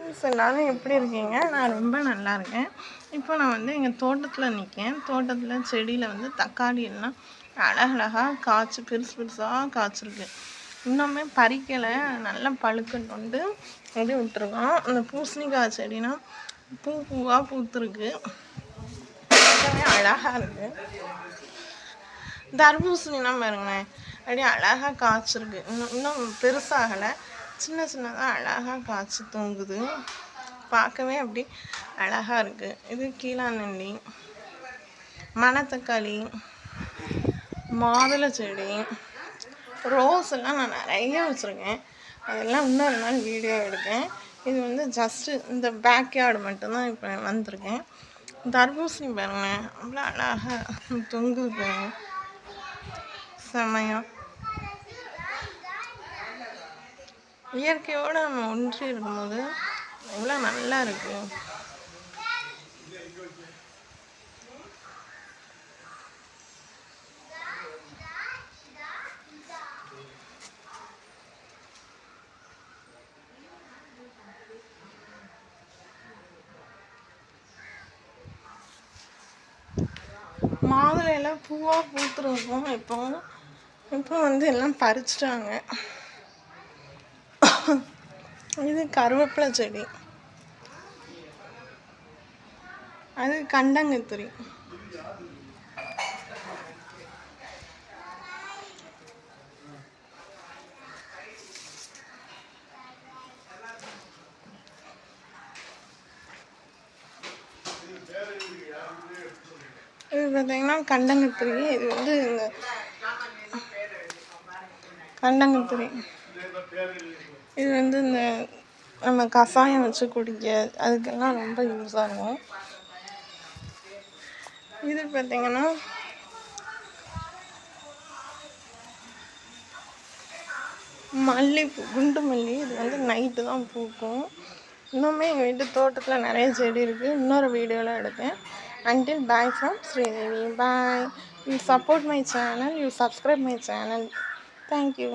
Friends எல்லோரும் எப்படி இருக்கீங்க? நான் ரொம்ப நல்லா இருக்கேன். இப்போ நான் வந்து எங்கள் தோட்டத்தில் நிற்கேன். தோட்டத்தில் செடியில் வந்து தக்காளி எல்லாம் அழகழகாக காய்ச்சி பெருசு பெருசாக காய்ச்சிருக்கு. இன்னுமே பறிக்கலை, நல்லா பழுக்கணுன்ட்டு அப்படி விட்டுருக்கோம். அந்த பூசணிக்காய் செடினா பூவாக பூத்துருக்கு, பார்க்கவே அழகாக இருக்குது. தர்பூசணிலாம் பாருங்களேன், அப்படியே அழகாக காய்ச்சிருக்கு. இன்னும் பெருசாகலை, சின்ன சின்னதாக அழகாக காய்ச்சி தொங்குது. பார்க்கவே அப்படி அழகாக இருக்குது. இது கீழாநெல்லி, மணத்தக்காளி, மாதுளை செடி, ரோஸ் எல்லாம் நான் நிறைய வச்சுருக்கேன். அதெல்லாம் இன்னொரு நாள் வீடியோ எடுக்கேன். இது வந்து ஜஸ்ட்டு இந்த பேக்யார்டு மட்டும்தான் இப்போ வந்திருக்கேன். தர்பூசணி பாருங்கள், அவ்வளோ அழகாக தொங்குது பாருங்க, செமையாக. இயற்கையோடு நம்ம ஒன்றி இருக்கும்போது எவ்வளோ நல்லா இருக்கு. மாதுளையெல்லாம் பூவாக பூத்துருக்கும். இப்போ வந்து எல்லாம் பறிச்சிட்டாங்க. இது கருவேப்பிலை செடி, அது கண்டங்கத்திரி. இது பார்த்தீங்கன்னா கண்டங்கத்திரி. இது வந்து இந்த கண்டங்கத்திரி இது வந்து இந்த நம்ம கஷாயம் வச்சு குடிக்க அதுக்கெல்லாம் ரொம்ப யூஸ் ஆகும். இது பார்த்தீங்கன்னா மல்லிகைப்பூ, குண்டு மல்லி. இது வந்து நைட்டு தான் பூக்கும். இன்னுமே எங்கள் வீட்டு தோட்டத்தில் நிறைய செடி இருக்குது. இன்னொரு வீடியோவில் எடுப்பேன். Until bye from Sridevi. Bye. You support my channel, you subscribe my channel. Thank you.